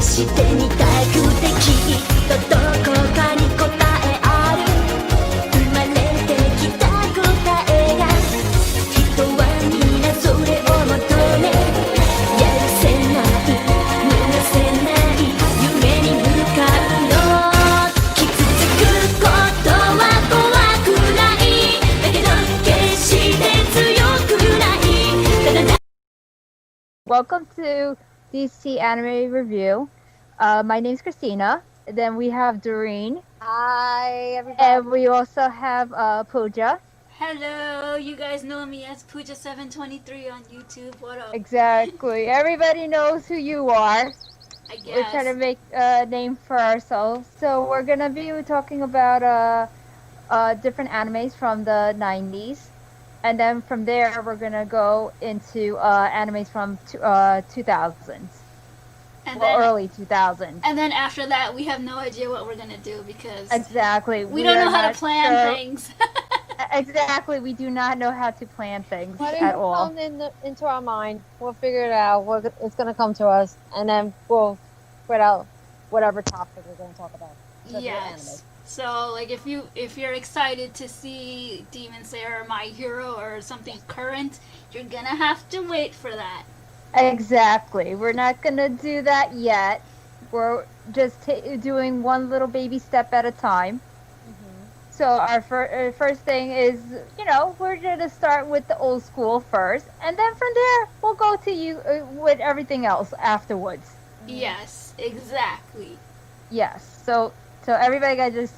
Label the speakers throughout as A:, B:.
A: してみたくてきっとどこかに答えある生まれてきた答えが人はみんなそれを求めやるせない逃がせない夢に向かうの傷つくことは怖くないだけど決して強くないただ
B: Welcome to DCAnimeReview. My name's Christina. Then we have Doreen.
C: Hi, everybody.
B: And we also have Pooja.
D: Hello, you guys know me as Pooja723 on YouTube. What up?
B: Exactly. Everybody knows who you are.
D: I guess.
B: We're trying to make a name for ourselves. So we're going to be talking about different animes from the 90s. And then from there, we're going to go into animes from 2000s.
D: And
B: Well,
D: then,
B: early 2000s.
D: and then after that, we have no idea what we're gonna do because
B: Exactly.
D: we don't know
B: are
D: how to
B: not
D: plan
B: sure.
D: things.
B: Exactly. We do not know how to plan things
C: Whatever
B: at all.
C: comes into our mind, we'll figure it out. It's going to come to us, and then we'll put out whatever topic we're going to talk about. Except for anime.
D: Yes. So, like, if you're excited to see Demon Slayer or My Hero or something current, you're gonna have to wait for that.
B: Exactly. We're not going to do that yet. We're just doing one little baby step at a time. So our first thing is, we're going to start with the old school first. And then from there, we'll go to you with everything else afterwards.
D: Yes, exactly.
B: Yes. So everybody got to just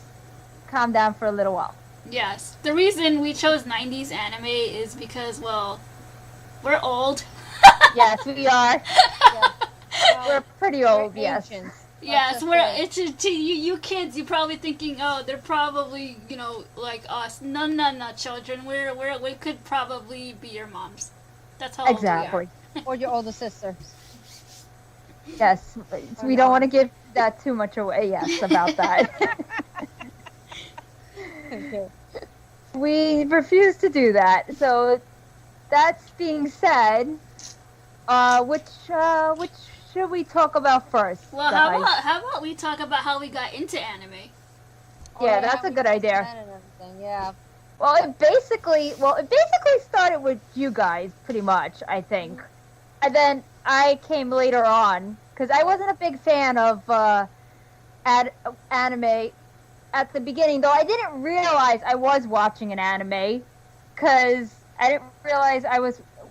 B: calm down for a little while.
D: Yes. The reason we chose 90s anime is because, well, we're old.
B: Yes, we are.
C: Yeah.
B: We're pretty old,
C: We're
B: yes.
C: ancients.
D: Yes,
C: That's
D: it's to you kids. You're probably thinking, oh, they're probably like us. No, children. We could probably be your moms. That's how
B: Exactly.
C: Or your older sister.
B: Yes. We don't want to give that too much away, yes, about that.
C: Okay.
B: We refuse to do that. So, that's being said, which should we talk about first?
D: We are. Well, how about we talk about how we got into anime?
B: Yeah, that's a good idea.
C: And everything, yeah.
B: Well, it basically started with you guys, pretty much, I think. And then I came later on, because I wasn't a big fan of anime at the beginning, though I didn't realize I was watching an anime, because I didn't realize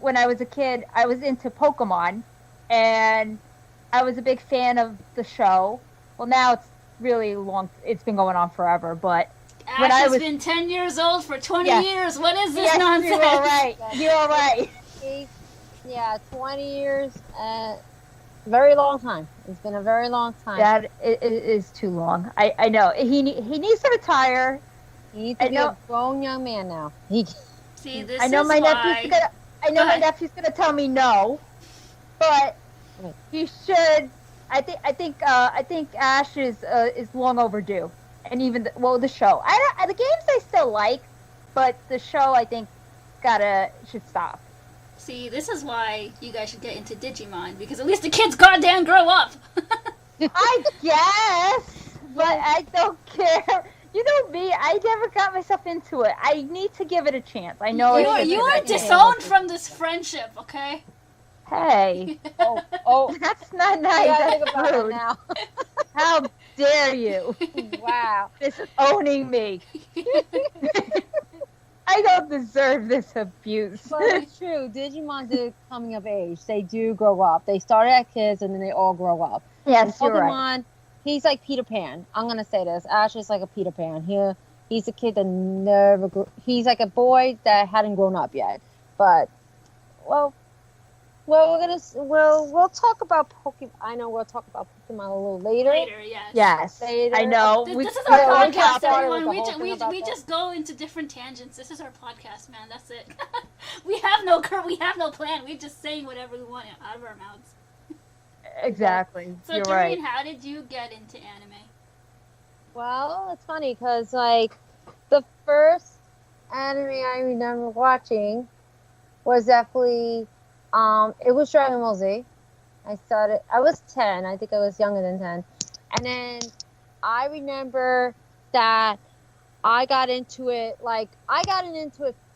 B: when I was a kid, I was into Pokemon, and I was a big fan of the show. Well, now it's really long, it's been going on forever, but when
D: Ash
B: I
D: has
B: was...
D: been 10 years old for 20
B: Yes.
D: years. What is this
B: Yes,
D: nonsense?
B: you're all right. You're all right.
C: 20 years. Very long time. It's been a very long time.
B: That is too long. I know. He needs to retire.
C: He needs to
B: I
C: be
B: know-
C: a grown young man now.
D: See, this
B: I know
D: is
B: my
D: why.
B: my nephew's gonna tell me no, but
C: Right.
B: he should. I think Ash is long overdue, and even the show. The games I still like, but the show I think should stop.
D: See, this is why you guys should get into Digimon, because at least the kids goddamn grow up.
B: I guess, but I don't care. You know me, I never got myself into it. I need to give it a chance. I know
D: You are disowned from this friendship, okay?
B: Hey,
C: Oh,
B: that's not
C: I
B: nice.
C: gotta think
B: That's
C: about it
B: rude.
C: now.
B: How dare you
C: Wow.
B: disowning me? I don't deserve this abuse.
C: But it's true. Digimon did coming of age. They do grow up. They started as kids and then they all grow up.
B: Yes,
C: And
B: you're right.
C: Pokemon, he's like Peter Pan. I'm gonna say this. Ash is like a Peter Pan. He's a kid that never grew. He's like a boy that hadn't grown up yet. But we'll talk about Pokemon. I know we'll talk about Pokemon a little later.
D: Later, yes.
B: Yes,
C: Later.
B: I know.
D: This is
C: we
D: our
C: got
D: podcast,
C: started with
D: everyone.
C: the
D: We,
C: whole
D: ju-
C: thing
D: we,
C: about
D: we
C: that.
D: just go into different tangents. This is our podcast, man. That's it. we have no plan. We're just saying whatever we want out of our mouths.
B: Exactly.
D: So,
B: You're
D: Doreen,
B: right.
D: how did you get into anime?
C: Well, it's funny because like the first anime I remember watching was definitely it was Dragon Ball Z. I was 10. I think I was younger than 10. And then I remember that I got into it,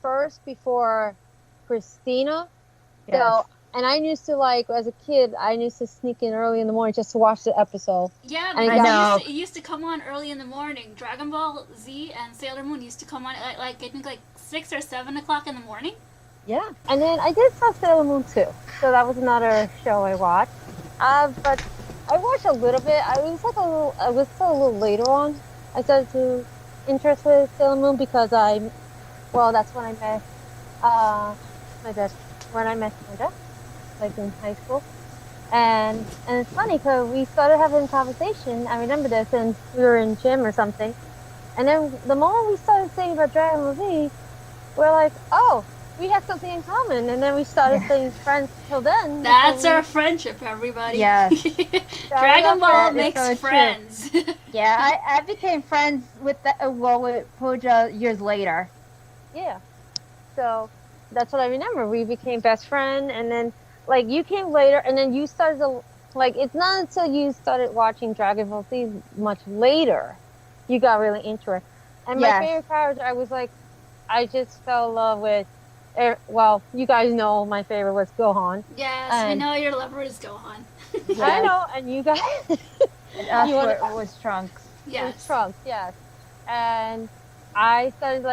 C: first before Christina.
B: Yes.
C: So, and I used to, as a kid, I used to sneak in early in the morning just to watch the episode.
D: Yeah,
C: I
D: because
B: know.
D: it used to come on early in the morning. Dragon Ball Z and Sailor Moon used to come on at I think 6 or 7 o'clock in the morning.
C: Yeah. And then I did saw Sailor Moon too. So that was another show I watched. But I watched a little bit. I was still a little later on. I started to interest with Sailor Moon because that's when I met when I met my dad, in high school. And it's funny because we started having a conversation. I remember this, and we were in gym or something. And then the moment we started saying about Dragon Ball Z, we're like, oh, we have something in common. And then we started staying friends till then.
D: That's our friendship, everybody.
B: Yes.
D: Dragon Ball
B: That is
D: makes
B: so true.
D: friends.
B: Yeah, I became friends with with Pooja years later.
C: Yeah. So that's what I remember. We became best friends, and then you came later, and then you started to it's not until you started watching Dragon Ball Z much later you got really into it. And my
B: Yes.
C: favorite character, I just fell in love with. Well, you guys know my favorite was Gohan.
D: Yes, we
C: And-
D: know your lover is Gohan.
C: I know, and you guys.
B: That's
C: You
B: what
C: wanna-
B: it was Trunks.
D: Yes.
C: Trunks, yes. And I started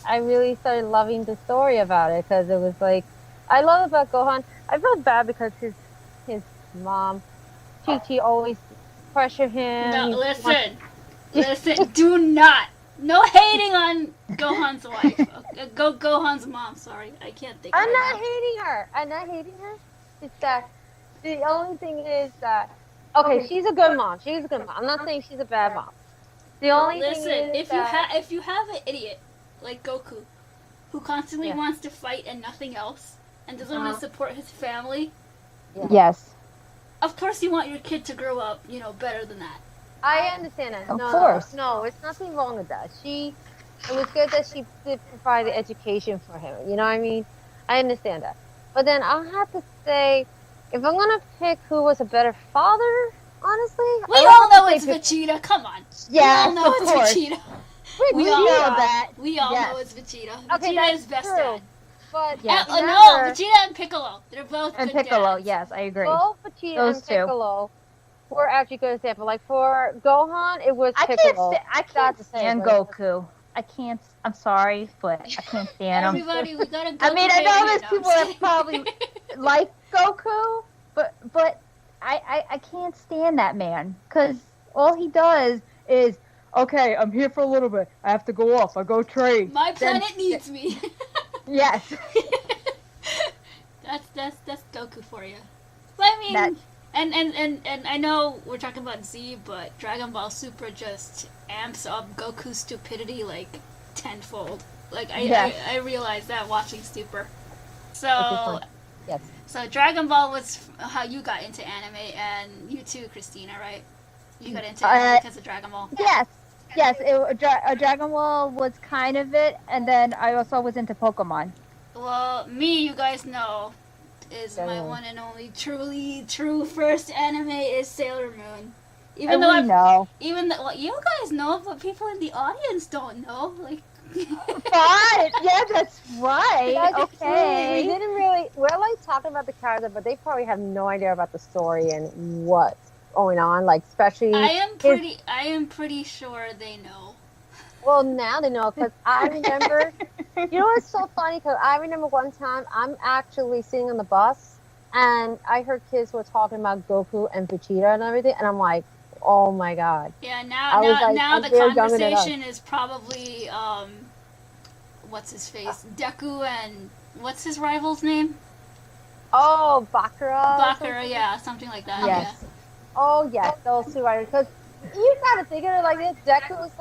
C: I really started loving the story about it because it was I love about Gohan. I felt bad because his mom, Chi-Chi, always pressure him.
D: No,
C: He
D: listen, do not. No hating on Gohan's wife. Gohan's mom, sorry. I can't think of
C: I'm
D: her
C: not
D: now.
C: hating her. I'm not hating her. It's that the only thing is that she's a good mom. She's a good mom. I'm not saying she's a bad mom. The only
D: Listen,
C: thing is
D: if you have an idiot like Goku, who constantly
C: Yeah.
D: wants to fight and nothing else, and doesn't want to support his family,
B: Yes.
D: of course you want your kid to grow up, better than that.
C: I understand that.
B: Of
C: No,
B: course.
C: No, it's nothing wrong with that. It was good that she did provide the education for him. You know what I mean? I understand that. But then I'll have to say, if I'm gonna pick who was a better father, honestly,
D: We
C: I
D: all
C: would
D: know
C: say
D: it's Vegeta. Come on.
B: Yes,
D: we all know
B: of
D: it's
B: course.
D: Vegeta.
B: We
D: all
B: know
D: know.
B: that.
D: We all
B: Yes.
D: know it's Vegeta.
C: Okay,
D: Vegeta
C: that's
D: is best
C: true.
D: dad.
C: But
B: Yeah.
D: No,
C: remember,
D: Vegeta and Piccolo. They're both
B: And
D: good
B: Piccolo,
D: dads.
B: yes, I agree.
C: both Vegeta
B: Those
C: and
B: two.
C: Piccolo were actually good examples. Like for Gohan, it was
B: I can't
C: Piccolo.
B: stand
C: to say, but-
B: Goku. I can't. I'm sorry, but I can't stand him.
D: Everybody, we gotta go.
B: I mean, I know there's people that probably like Goku, but I can't stand that man because all he does is, okay, I'm here for a little bit. I have to go off. I go train.
D: My
B: Then-
D: planet needs me.
B: Yes.
D: That's Goku for you. I mean,
B: That-
D: and I know we're talking about Z, but Dragon Ball Super just amps up Goku's stupidity tenfold.
B: Yes.
D: I realized that watching Super. So
C: fun. Yes.
D: so Dragon Ball was how you got into anime, and you too, Christina, right? You got into anime because of Dragon Ball.
B: Yes. Yes. Dragon Ball was kind of it, and then I also was into Pokemon.
D: Well, me, you guys know, is my
C: Yeah.
D: one and only truly true first anime is Sailor Moon. Even
B: And
D: though
B: we know.
D: you guys know, but people in the audience don't know.
B: Fine. Yeah, that's right.
C: That's true. We
B: Okay.
C: didn't really. We're talking about the character, but they probably have no idea about the story and what's going on. Especially.
D: I am pretty sure they know.
C: Well, now they know because I remember. You know what's so funny? Because I remember one time I'm actually sitting on the bus and I heard kids were talking about Goku and Vegeta and everything, and I'm like, oh my god.
D: Yeah,
C: I was
D: now
C: like,
D: the
C: they're younger than us.
D: conversation is probably what's his face, Deku, and what's his rival's name?
C: Oh, Bakura. or
D: Bakura,
C: something?
D: yeah, something like that.
B: Yes.
C: Oh yes, those two writers. Because you gotta think of it like this: Deku's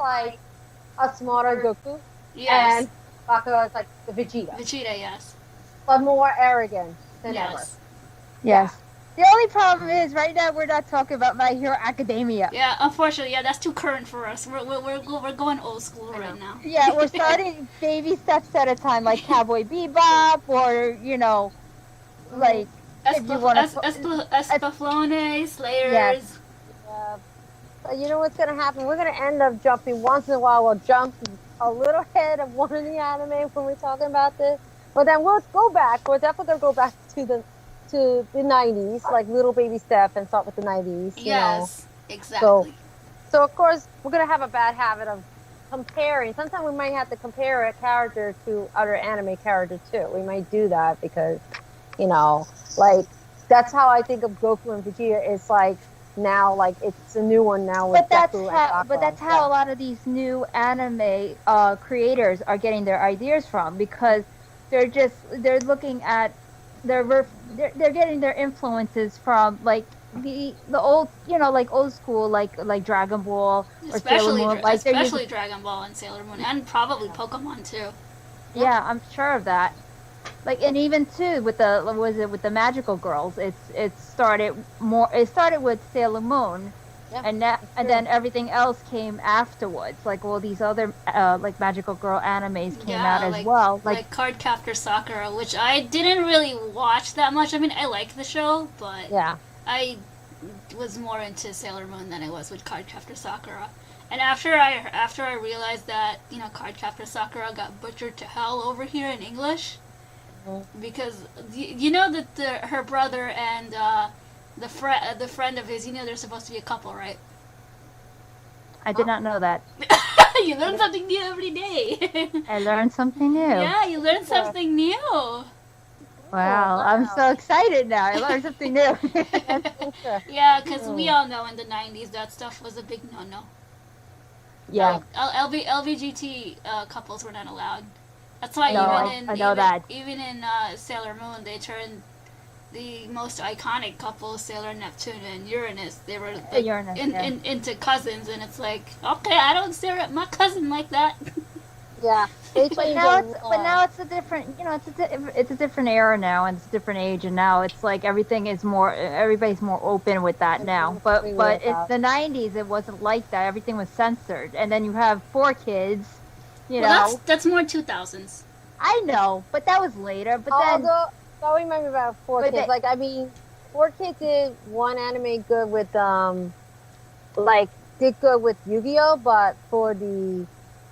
C: a smarter Goku,
D: Yeah. Yes.
C: and Bakura is the Vegeta,
D: Vegeta, yes.
C: but more arrogant than ever.
D: Yes.
B: Yes. The only problem is right now we're not talking about My Hero Academia.
D: Yeah, unfortunately, that's too current for us. We're going old school
C: I know.
D: right now.
B: Yeah, we're starting baby steps at a time, like Cowboy Bebop, or
D: Espaflone, Slayers.
B: Yes.
C: Yeah. But you know what's gonna happen? We're gonna end up jumping once in a while. We'll jump a little ahead of one of the anime when we're talking about this, but then we'll go back. We're definitely gonna go back to the 90s, like Little Baby Step, and start with the 90s.
D: Yes, exactly.
C: So of course we're gonna have a bad habit of comparing. Sometimes we might have to compare a character to other anime character too. We might do that because, like that's how I think of Goku and Vegeta. It's like now, like it's a new one now with Deku and Sakura.
B: That's how a lot of these new anime creators are getting their ideas from, because they're looking at they're getting their influences from like the old like old school like Dragon Ball or Sailor Moon, like
D: especially Dragon Ball and Sailor Moon, and probably Pokemon too.
B: Yeah, I'm sure of that. Like, and even too with the magical girls, it started with Sailor Moon, and then everything else came afterwards. Like all these other like magical girl animes came out as well.
D: Like Cardcaptor Sakura, which I didn't really watch that much. I mean, I like the show, but I was more into Sailor Moon than I was with Cardcaptor Sakura. And after I realized that Cardcaptor Sakura got butchered to hell over here in English. Because you know that her brother and the friend of his, they're supposed to be a couple, right?
B: I did not know that.
D: You learn something new every day.
B: I learned something new.
D: Yeah, you learned something new.
B: Wow, I'm so excited now. I learned something new.
D: Yeah, because we all know in the 90s that stuff was a big no-no.
B: Yeah.
D: LBGT couples were not allowed. That's why even in Sailor Moon, they turned the most iconic couple, Sailor Neptune and Uranus, they were into cousins, and it's like, okay, I don't stare at my cousin like that.
C: Yeah,
B: but now it's a different, it's a different era now, and it's a different age, and now it's like everybody's more open with that now. But it's the 90s, it wasn't like that. Everything was censored, and then you have 4 kids.
D: That's more 2000s.
B: I know, but that was later. But then
C: don't remember about 4 kids. Like, I mean, 4 kids did one anime good with did good with Yu-Gi-Oh, but for the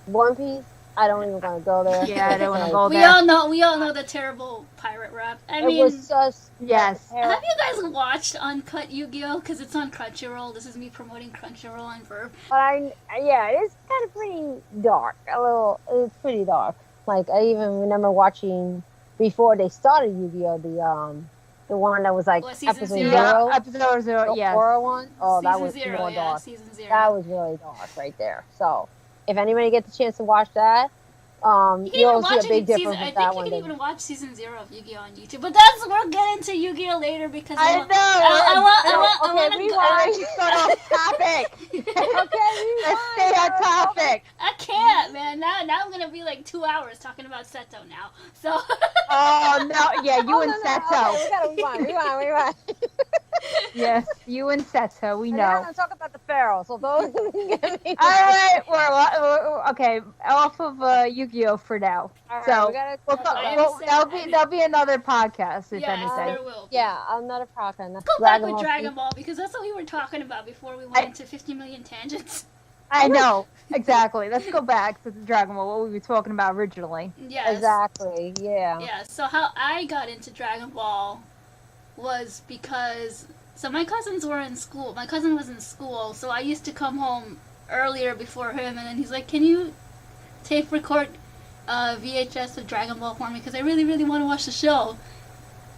C: One Piece, I don't even want to go there.
B: Yeah, I don't want to go there.
D: We all know the terrible pirate rap.
C: It was just
B: yes.
D: Have you guys watched Uncut Yu-Gi-Oh? Because it's on Crunchyroll. This is me promoting Crunchyroll and Verb.
C: But it's kind of pretty dark. It's pretty dark. Like, I even remember watching before they started Yu-Gi-Oh, the one that was like episode 0.
B: Episode 0, yes.
C: The horror one. Oh, that was
D: Season 0,
C: more dark.
D: Season 0.
C: That was really dark right there. So, if anybody gets the chance to watch that, you'll see a big difference with that one.
D: I think you can even watch Season 0 of Yu-Gi-Oh on YouTube. But we'll get into Yu-Gi-Oh later because
B: I want to start off topic. Let's stay on topic.
D: I can't, man. Now I'm gonna be like 2 hours talking about Seto now. So.
B: Oh no! Yeah, you and Seto.
C: Okay, we gotta rewind.
B: Yes, you and Seto. We know.
C: I'm gonna talk about the Pharaoh. So those.
B: All right, we're okay. Off of Yu-Gi-Oh for now.
C: All
B: so
C: right,
B: there'll be another podcast if anything.
D: There will.
C: Yeah, another podcast.
D: Let's go back with Dragon Ball because that's what we were talking about before we went into 50 million tangents.
B: I know, exactly. Let's go back to the Dragon Ball, what we were talking about originally.
D: Yes.
C: Exactly, yeah.
D: Yeah, so how I got into Dragon Ball was because, so my cousins were in school. My cousin was in school, so I used to come home earlier before him, and then he's like, can you tape record VHS of Dragon Ball for me? Because I really, really want to watch the show.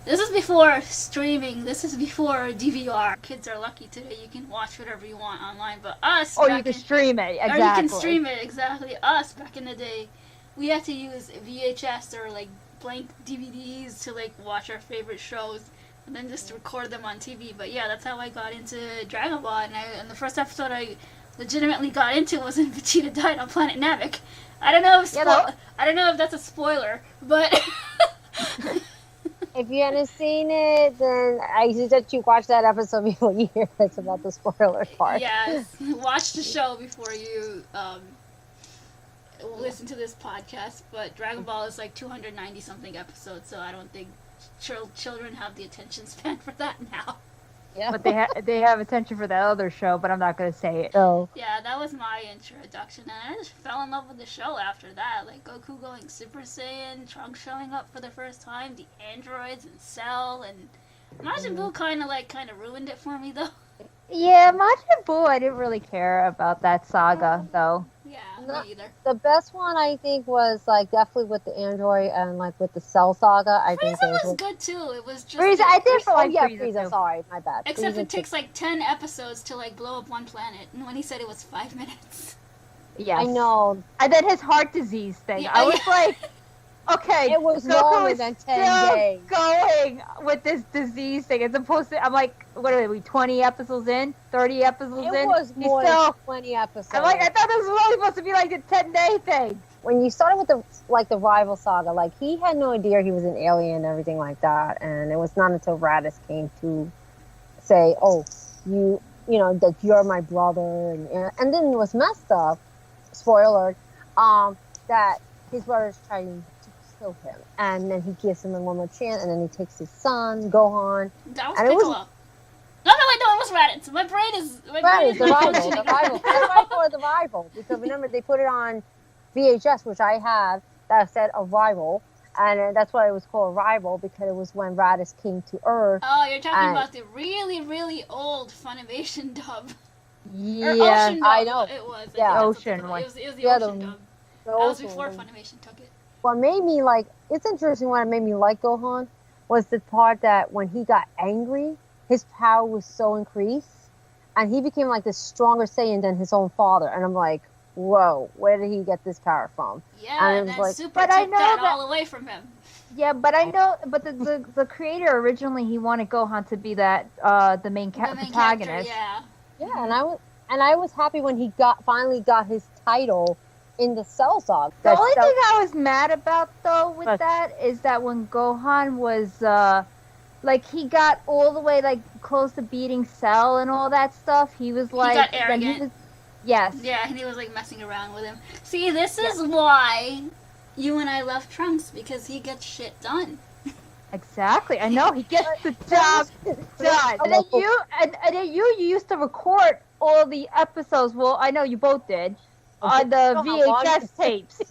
D: This is before streaming. This is before DVR. Kids are lucky today. You can watch whatever you want online. But us...
B: Or you can stream it, exactly.
D: Or you can stream it, exactly. Us, back in the day, we had to use VHS or, like, blank DVDs to, like, watch our favorite shows. And then just record them on TV. But, yeah, that's how I got into Dragon Ball. And the first episode I legitimately got into was when Vegeta died on Planet Namek. I don't know if that's a spoiler, but...
C: If you hadn't seen it, then I suggest you watch that episode before you hear it's about the spoiler part.
D: Yes, watch the show before you listen to this podcast. But Dragon Ball is like 290 something episodes, so I don't think children have the attention span for that now.
C: Yeah.
B: But they have attention for that other show, but I'm not gonna say it.
C: So
D: Yeah, that was my introduction, and I just fell in love with the show after that. Like Goku going Super Saiyan, Trunks showing up for the first time, the androids and Cell, and Majin Buu kind of ruined it for me though.
B: Yeah, Majin Buu, I didn't really care about that saga though.
D: Yeah,
C: No.
D: me either.
C: the best one I think was like definitely with the Android and like with the Cell Saga. I think
D: Frieza
C: those
D: was
C: were-
D: good too. It was just
B: Frieza, I did
C: Oh
B: like
C: yeah,
B: Frieza,
C: Frieza.
B: too.
C: Sorry, my bad.
D: Except
C: Frieza
D: it takes like 10 episodes to like blow up one planet, and when he said it was 5 minutes.
B: Yes.
C: I know
B: And then his heart disease thing.
D: Yeah,
B: I was
D: yeah.
B: like, okay,
C: it was
B: Goku
C: longer
B: is
C: than 10
B: still
C: days.
B: going with this disease thing. It's supposed to. I'm like, what are we? 20 episodes in? 30 episodes
C: It
B: in?
C: was
B: He's
C: more
B: still.
C: than 20 episodes.
B: I'm like, I thought this was only supposed to be like a 10-day thing.
C: When you started with the rival saga, like he had no idea he was an alien and everything like that, and it was not until Raditz came to say, "Oh, you know that you're my brother," and then it was messed up. Spoiler, that his brother's trying to kill him, and then he gives him one more chance, and then he takes his son, Gohan.
D: That was
C: And it was-
D: Piccolo. No, wait, no, it was Raditz. My brain is
C: Right, the
D: not
C: rival,
D: functioning.
C: the rival. That's why I call it the rival, because remember they put it on VHS, which I have, that said Arrival, and that's why it was called Arrival, because it was when Raditz came to Earth.
D: Oh, you're talking
C: And-
D: about the really, really old Funimation dub. Or
B: Yeah.
D: Ocean dub.
C: I know.
D: It was. I
C: Yeah.
D: think that's what
B: Ocean
D: they call
B: one.
D: It was the
C: Yeah, the-
D: Ocean dub.
C: The
D: That was
C: old
D: before
C: one.
D: Funimation took it.
C: What made me like, it's interesting what made me like Gohan was the part that when he got angry, his power was so increased, and he became like this stronger Saiyan than his own father. And I'm like, whoa, where did he get this power from?
D: Yeah,
C: And it
D: and
C: was
D: then
C: like-
D: Super
B: But I
D: took
B: know
D: that
B: that-
D: all away from him.
B: Yeah, but I know, but the creator originally he wanted Gohan to be that the main,
D: The main
B: protagonist.
D: character, yeah.
C: Yeah, and I was happy when he finally got his title in the Cell Saga.
B: The only thing I was mad about though with
C: What?
B: that is that when Gohan was like he got all the way like close to beating Cell and all that stuff, he was like
D: got
B: then
D: arrogant.
B: yes.
D: Yeah, and he was like messing around with him. See, this is why you and I left Trunks, because he gets shit done.
B: Exactly. I know he gets the job done. And then you used to record all the episodes. Well, I know you both did on the
C: You know how long
B: VHS
C: it-
B: tapes.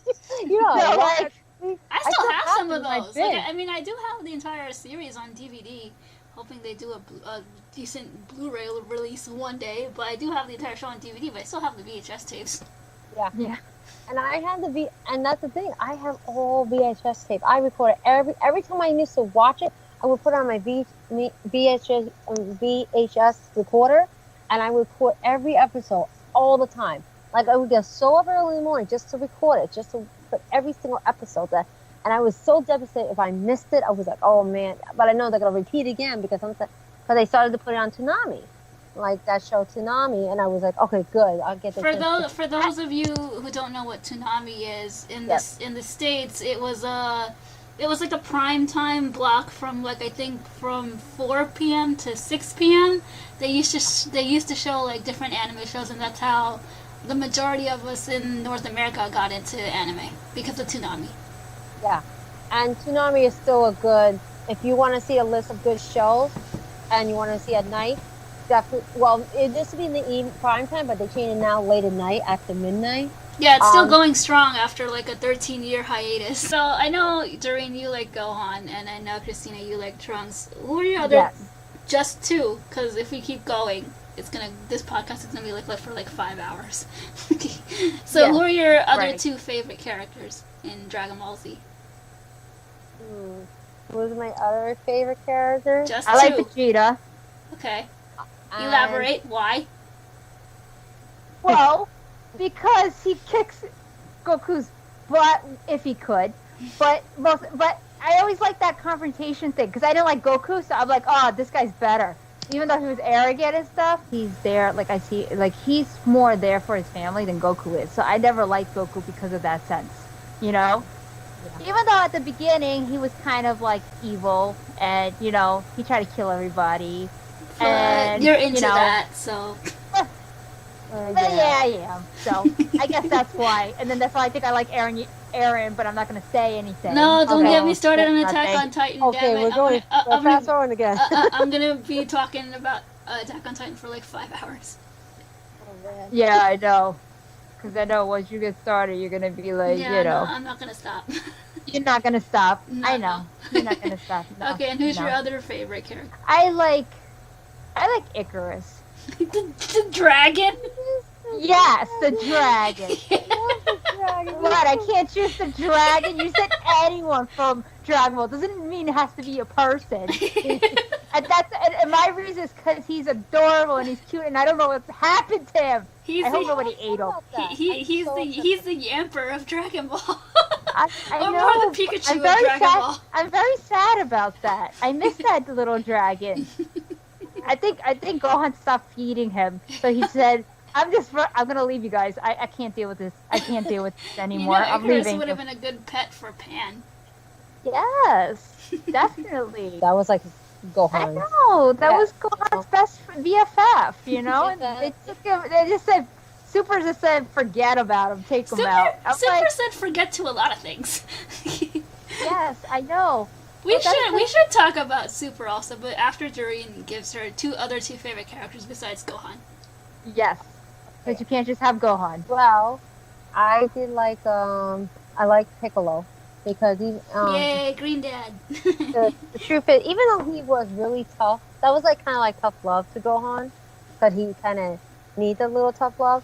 C: You know,
B: So,
C: like,
B: like,
D: I still
C: still
D: have
C: have
D: some of
C: them in my
D: those.
C: bin.
D: Like, I mean, I do have the entire series on DVD. Hoping they do a decent Blu-ray release one day. But I do have the entire show on DVD. But I still have the VHS tapes.
B: yeah.
C: and I had the and that's the thing. I have all VHS tape. I recorded every time I used to watch it. I would put it on my VHS recorder, and I would record every episode all the time. Like I would get so up early in the morning just to record it, just to put every single episode there. And I was so devastated if I missed it. I was like, oh man! But I know they're gonna repeat again because they started to put it on Toonami, like that show Toonami, and I was like, okay, good. I'll get this.
D: For those of you who don't know what Toonami is, in the States, it was like a prime time block from like I think from 4 p.m. to 6 p.m. They used to show like different anime shows, and that's how the majority of us in North America got into anime, because of Toonami.
C: Yeah, and Toonami is still a good. If you want to see a list of good shows, and you want to see at night, definitely. Well, it used to be in the prime time, but they changed it now late at night after midnight.
D: Yeah, it's still going strong after like a 13-year hiatus. So I know Doreen, you like Gohan, and I know Christina, you like Trunks. Who are your other?
C: Yes.
D: Just two, because if we keep going, this podcast is gonna be like left for like 5 hours. So
C: Yeah.
D: who are your other
B: Right.
D: two favorite characters in Dragon Ball Z?
C: Who's my other favorite character?
D: Just
B: I like
D: two.
B: Vegeta.
D: Okay.
C: And-
D: Elaborate. Why?
B: Well, because he kicks Goku's butt if he could, but I always like that confrontation thing because I didn't like Goku, so I'm like, oh, this guy's better. Even though he was arrogant and stuff, he's there. Like I see, like he's more there for his family than Goku is. So I never liked Goku because of that sense, you know.
C: Yeah.
B: Even though at the beginning he was kind of like evil and he tried to kill everybody.
D: But
B: And,
D: you're into
B: you know,
D: that, so
B: But yeah, I am. So I guess that's why. And then that's why I think I like Aaron, but I'm not gonna say anything.
D: No, don't
C: Okay.
D: get me started on
B: Nothing.
D: Attack on Titan.
C: Okay,
D: damn it.
C: we're going
D: I'm
C: fast
D: gonna,
C: forward again.
D: I'm gonna be talking about Attack on Titan for like 5 hours.
B: Yeah, I know. Because I know once you get started, you're gonna be like,
D: Yeah,
B: you know,
D: no, I'm not gonna stop.
B: you're not gonna stop.
D: No,
B: I know.
D: no.
B: You're not gonna stop. No,
D: Okay, and who's
B: no.
D: your other favorite character?
B: I like Icarus.
D: the dragon.
B: Yes, the dragon. What? I can't choose the dragon. You said anyone from Dragon Ball. Doesn't mean it has to be a person. And my reason is because he's adorable and he's cute, and I don't know what's happened to him.
D: He's
B: I hope
D: the,
B: nobody ate him.
D: he's the Yamper of Dragon Ball.
B: I
D: Or
B: know.
D: more the Pikachu
B: I'm
D: of
B: very
D: Dragon
B: sad.
D: Ball.
B: I'm very sad about that. I miss that little dragon. I think Gohan stopped feeding him, so he said, I'm gonna leave you guys. I can't deal with this. I can't deal with this anymore.
D: You know,
B: I'm
D: Icarus
B: leaving.
D: would have been a good pet for Pan.
B: Yes, definitely.
C: That was like
B: I
C: Gohan.
B: know. That
C: Yeah.
B: was Gohan's best BFF, you know? And
C: BFF.
B: they took him, they just said, Super just said, forget about him, take him out. I'm
D: Super
B: like,
D: said forget to a lot of things.
B: yes, I know.
D: we
B: But that's
D: we should talk about Super also, but after Doreen gives her two favorite characters besides Gohan.
B: Yes. But you can't just have Gohan.
C: Well, I did like I like Piccolo because he
D: Yay, Green Dad.
C: the truth is, even though he was really tough, that was like kind of like tough love to Gohan, but he kind of needed a little tough love.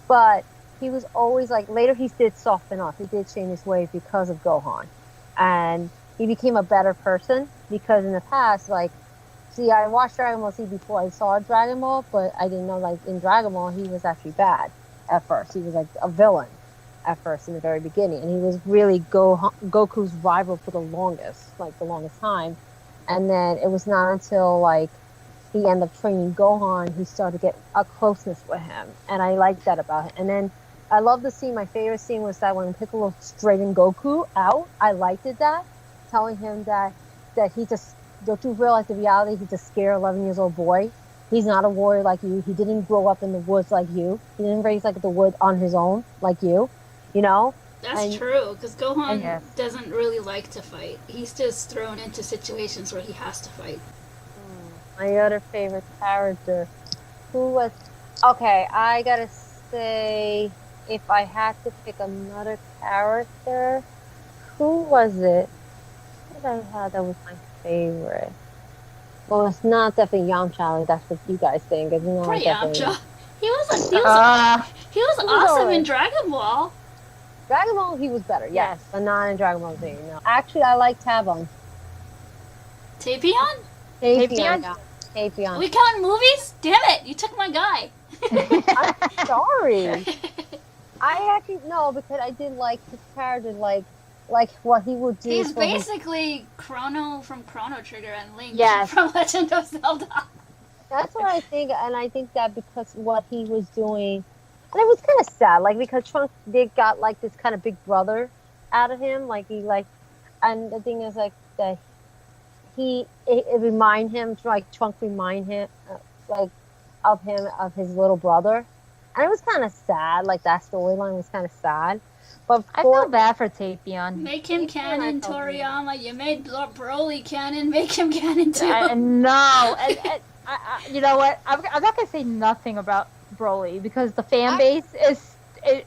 C: But he was always like later he did soften up. He did change his ways because of Gohan, and he became a better person because in the past, like, see, I watched Dragon Ball Z before I saw Dragon Ball, but I didn't know like in Dragon Ball he was actually bad at first. He was like a villain at first in the very beginning, and he was really Goku's rival for the longest time. And then it was not until like he ended up training Gohan, he started to get a closeness with him, and I liked that about him. And then I love the scene. My favorite scene was that when Piccolo straightened Goku out. I liked it that, telling him that he just don't you realize the reality? He's a scared 11 years old boy. He's not a warrior like you. He didn't grow up in the woods like you. He didn't raise like the wood on his own like you. You know?
D: That's true, because Gohan
B: Yes.
D: doesn't really like to fight. He's just thrown into situations where he has to fight.
C: My other favorite character, who was okay? I gotta say, if I had to pick another character, who was it? Who did I have that was my favorite? Well, it's not definitely Yamcha. That's what you guys think. It's not
D: Poor
C: definitely
D: Yamcha. He was
C: was
D: awesome
C: alright.
D: in Dragon Ball.
C: Dragon Ball. He was better, yes,
B: Yes.
C: but not in Dragon Ball Z. No, actually, I like Tabon.
D: Tapion?
B: Tapion?
C: Yeah. Tapion.
D: We count movies? Damn it, you took my guy.
C: I'm sorry. I actually no, because I did like his character, like what he would do.
D: He's
C: for his-
D: basically Chrono from Chrono Trigger and Link
B: Yes.
D: from Legend of Zelda.
C: That's what I think, and I think that because what he was doing, and it was kind of sad, like because Trunks did got like this kind of big brother out of him, like he like, and the thing is like that it remind him like Trunks remind him like of him of his little brother, and it was kind of sad, like that storyline was kind of sad, but
B: I feel bad for Tapion.
D: Make him
C: Tapion,
D: canon,
C: I felt
D: Toriyama. You made Broly canon. Make him canon too.
B: No, and you know what? I'm not gonna say nothing about Broly because the fan base is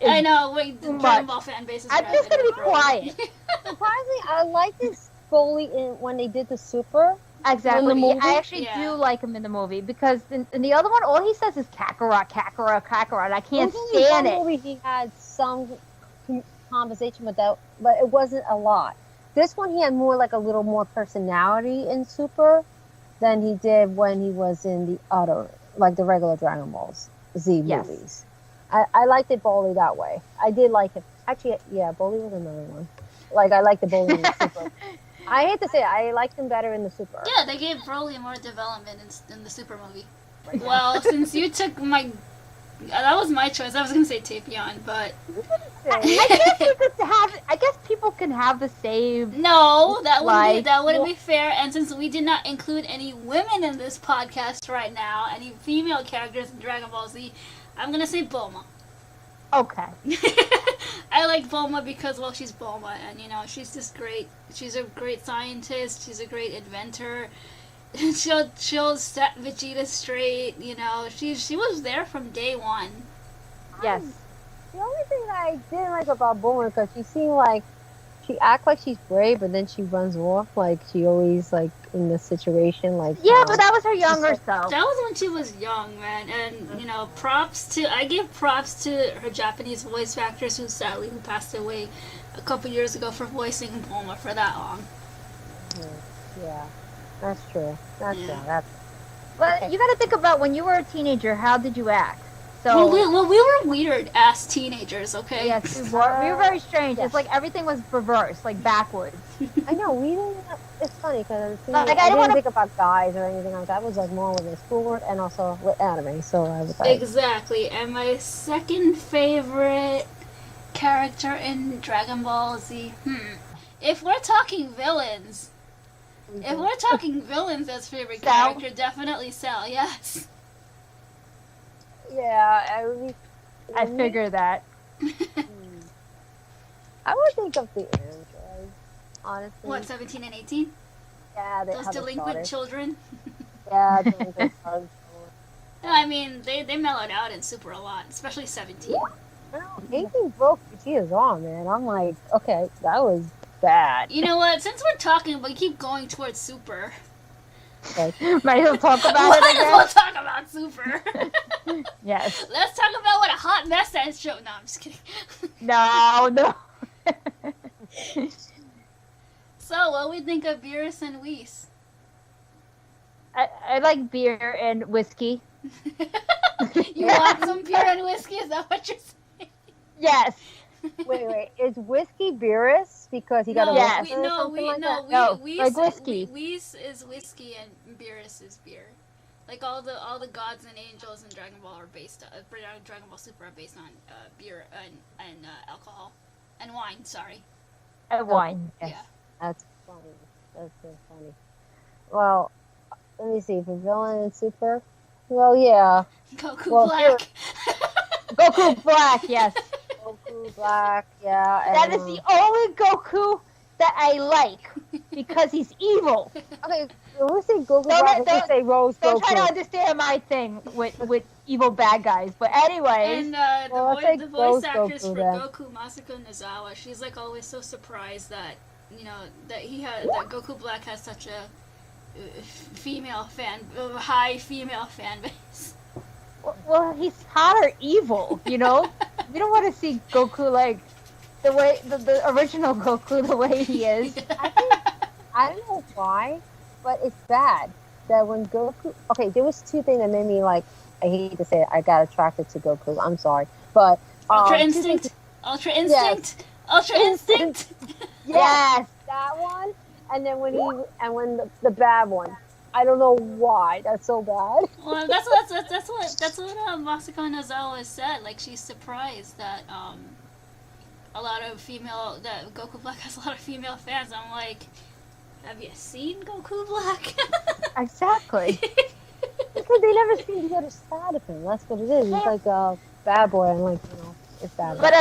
D: I know. Wait, the
B: too
D: Dragon
B: much.
D: Ball fan base is
B: I'm just gonna be
D: rabid with Broly.
B: quiet.
C: surprisingly, I liked this Broly when they did the Super.
B: Exactly.
C: In the movie?
B: I actually
D: Yeah.
B: do like him in the movie because in the other one, all he says is Kakarot, Kakarot, Kakarot. And I can't
C: Wasn't in
B: stand
C: one
B: it.
C: movie he had some conversation with that, but it wasn't a lot. This one he had more like a little more personality in Super than he did when he was in the other, like the regular Dragon Balls Z
B: Yes.
C: movies. I liked it Broly that way. I did like it. Actually, yeah, Broly was another one. Like I liked the Broly in the Super. I hate to say it, I liked him better in the Super.
D: Yeah, they gave Broly more development in the Super movie. Well, since you took my... That was my choice. I was going to say Tapion, but...
B: I guess people can have the same.
D: No, that
B: Like,
D: wouldn't be fair. And since we did not include any women in this podcast right now, any female characters in Dragon Ball Z, I'm going to say Bulma.
B: Okay.
D: I like Bulma because, well, she's Bulma, and she's just great. She's a great scientist. She's a great inventor. She'll set Vegeta straight. She was there from day one.
B: Yes.
C: The only thing that I didn't like about Bulma because she seemed like she act like she's brave, but then she runs off. Like she always like in the situation. Like
B: Yeah, but that was her younger self.
D: That was when she was young, man. And I give props to her Japanese voice actress who passed away a couple years ago for voicing Bulma for that long.
C: Yeah, that's true. That's
D: Yeah.
C: true. That's.
B: But you got to think about when you were a teenager. How did you act? So
D: Well, we were weird ass teenagers, okay?
B: yes, we were very strange. It's like everything was reversed, like backwards.
C: I know we didn't. It's funny because
B: Like,
C: I didn't
B: wanna-
C: think about guys or anything like that. It was like more with the schoolwork and also with anime. So I was like,
D: Exactly. And my second favorite character in Dragon Ball Z. If we're talking villains, as favorite
B: Cell?
D: character, definitely Cell. Yes.
C: yeah,
B: I figured that.
C: I would think of the android, honestly.
D: What, 17 and 18?
C: Yeah,
D: Those delinquent children.
C: Yeah, delinquent children.
D: I mean, they mellowed out in Super a lot, especially 17.
C: Well, 18 broke Vegeta's arm, man. I'm like, okay, that was bad.
D: You know what? Since we're talking, but keep going towards Super.
C: Like,
B: Might as well talk about
D: Might
B: it
D: as well
B: again.
D: talk about Super.
B: Yes.
D: Let's talk about what a hot mess that show. No, I'm just kidding.
B: No.
D: So, what we think of Beerus and Whis?
B: I like beer and whiskey.
D: You want some beer and whiskey? Is that what you're saying?
B: Yes.
C: wait, is whiskey Beerus because he got a
B: Yes.
C: whiskey or something like that?
B: No,
D: Whis,
B: like whiskey.
D: Whis is whiskey and Beerus is beer. Like all the gods and angels in Dragon Ball are based. Dragon Ball Super are based on beer and alcohol and wine. Sorry.
B: Wine. Yes.
D: Yeah.
C: That's funny. That's so funny. Well, let me see. For villain and super, well, yeah,
D: Goku
C: Well,
D: Black.
B: Goku Black. Yes.
C: Goku Black, yeah.
B: That
C: and,
B: is the only Goku that I like because he's evil.
C: Okay, when we say Goku
B: Don't-
C: Black, we
B: don't-
C: say Rose
B: Don't try to
C: Goku.
B: understand my thing with evil bad guys. But anyways,
D: And
C: Well, I'll take
D: the voice
C: Rose
D: actress
C: Goku
D: for
C: then.
D: Goku, Masako Nozawa, she's like always so surprised that that Goku Black has such a high female fan base.
B: well, he's hot or evil. You know, we don't want to see Goku like the way the original Goku the way he is.
C: I don't know why, but it's bad that when Goku. Okay, there was two things that made me like. I hate to say it, I got attracted to Goku. I'm sorry, but
D: Ultra
C: two
D: Instinct,
C: things-
D: Ultra Instinct, Ultra Instinct.
C: Yes, that one, and then when the bad one. I don't know why. That's so bad.
D: Well, that's what Masako Nozawa said. Like she's surprised that that Goku Black has a lot of female fans. I'm like, have you seen Goku Black?
B: Exactly.
C: Because they never seem to get a side of him. That's what it is. He's like a bad boy, and like it's bad.
B: But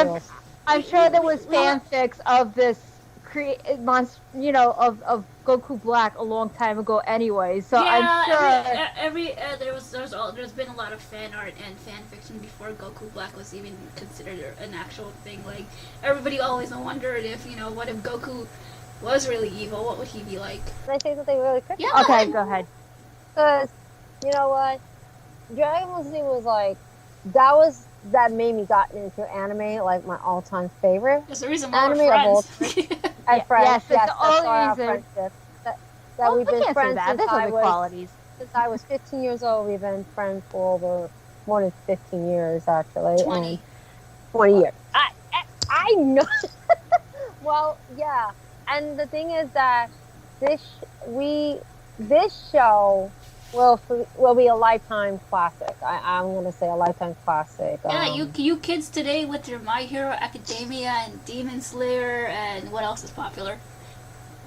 B: I'm sure there was fanfics of this of Goku Black a long time ago anyway. So I'm sure
D: there's been a lot of fan art and fan fiction before Goku Black was even considered an actual thing. Like everybody always wondered if what if Goku was really evil? What would he be like?
C: Can I say something really quick?
D: Yeah.
B: okay, go ahead.
C: Because you know what, Dragon Ball Z was like that made me gotten into anime, like my all-time favorite.
D: There's a reason why
C: Anime
D: we're
C: of
D: friends.
C: And friends,
B: yes, that's the only
C: why our
B: reason.
C: friendship. That
B: Well,
C: we've
B: we
C: been
B: can't say
C: friends
B: that.
C: since
B: There's
C: I
B: other
C: was
B: qualities.
C: 15 years old. We've been friends for over more than 15 years, actually.
D: 20.
C: And 20 years. I know. Well, yeah. And the thing is that this show will be a lifetime classic. I'm going to say a lifetime classic.
D: Yeah, you kids today with your My Hero Academia and Demon Slayer and what else is popular?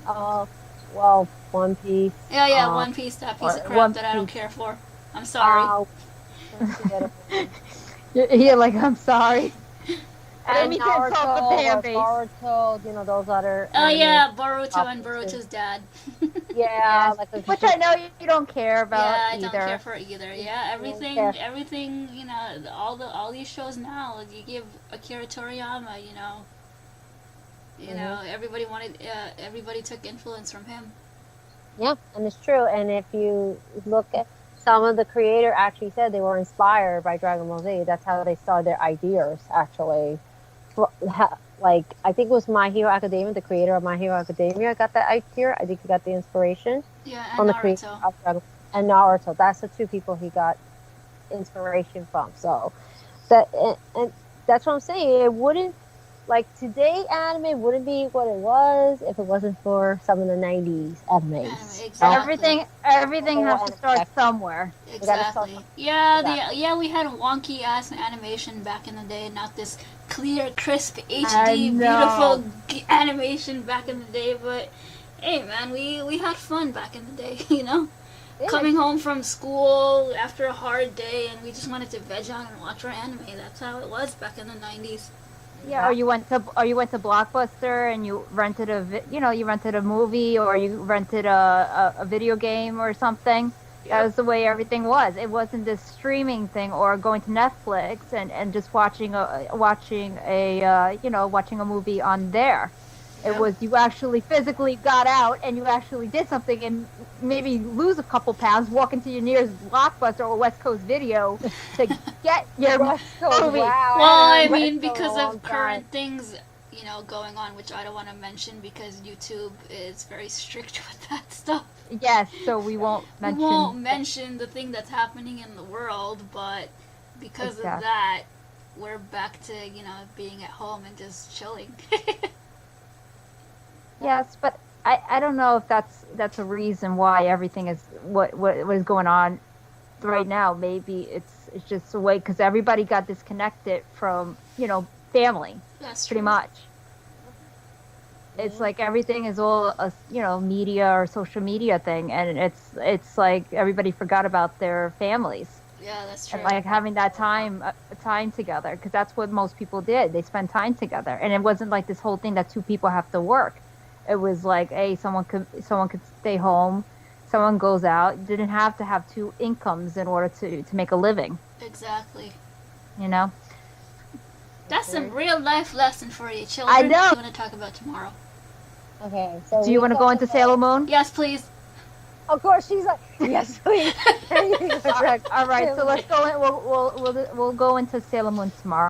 C: Well, One Piece.
D: Yeah, One Piece, that piece of crap
B: One
D: that I don't
B: Piece.
D: care for. I'm sorry.
B: You're like, I'm sorry. Let me insult the fan
C: or
B: base.
C: Boruto, you know, those other.
D: Oh
C: anime
D: yeah, Boruto and
C: topics, too.
D: Boruto's dad.
C: Yeah,
B: Yes.
C: like a
B: Which I know you don't care about
D: Yeah, I
B: either.
D: don't care for either. Yeah, everything,
C: care.
D: everything. You know, all these shows now. You give Akira Toriyama. You know, everybody took influence from him.
C: Yeah, and it's true. And if you look at some of the creator actually said they were inspired by Dragon Ball Z. That's how they started their ideas, actually. Like, I think it was My Hero Academia, the creator of My Hero Academia got that idea. I think he got the inspiration
D: Yeah,
C: from
D: and
C: the creator
D: Naruto.
C: of Dragon and Naruto. That's the two people he got inspiration from. So that and that's what I'm saying. It wouldn't, like, today anime wouldn't be what it was if it wasn't for some of the 90s animes.
D: Exactly.
B: Everything
C: Oh,
B: has to start somewhere.
D: Exactly. Yeah, we had wonky ass animation back in the day, not this clear, crisp, HD,
B: know.
D: beautiful animation back in the day. But hey, man, we had fun back in the day. You know,
C: Yeah.
D: coming home from school after a hard day, and we just wanted to veg out and watch our anime. That's how it was back in the 90s.
B: Yeah, or you went to Blockbuster and you rented you rented a movie or you rented a video game or something. That was the way everything was. It wasn't this streaming thing or going to Netflix and just watching a movie on there. It
D: Yeah.
B: was you actually physically got out and you actually did something and maybe lose a couple pounds, walk into your nearest Blockbuster or West Coast Video to get your movie.
C: Wow.
D: Well, I
C: haven't
D: mean,
C: read for a
D: because
C: long
D: of current
C: time.
D: things, going on, which I don't want to mention because YouTube is very strict with that stuff.
B: Yes, so we won't mention.
D: We won't mention the thing that's happening in the world, but because of that, we're back to, being at home and just chilling.
B: Yes, but I don't know if that's a reason why everything is what is going on right now. Maybe it's just a way because everybody got disconnected from family
D: That's
B: pretty
D: true.
B: much. It's like everything is all a media or social media thing, and it's like everybody forgot about their families.
D: Yeah, that's true.
B: And like having that time together, because that's what most people did. They spent time together, and it wasn't like this whole thing that two people have to work. It was like, hey, someone could stay home, someone goes out. You didn't have to have two incomes in order to make a living.
D: Exactly. That's some real life lesson for you children.
B: I know.
D: You want to talk about tomorrow?
C: Okay, so
B: Do you want to go into Sailor Moon?
D: Yes, please.
C: Of course, she's like, yes, please.
B: All right, so let's go in. We'll go into Sailor Moon tomorrow.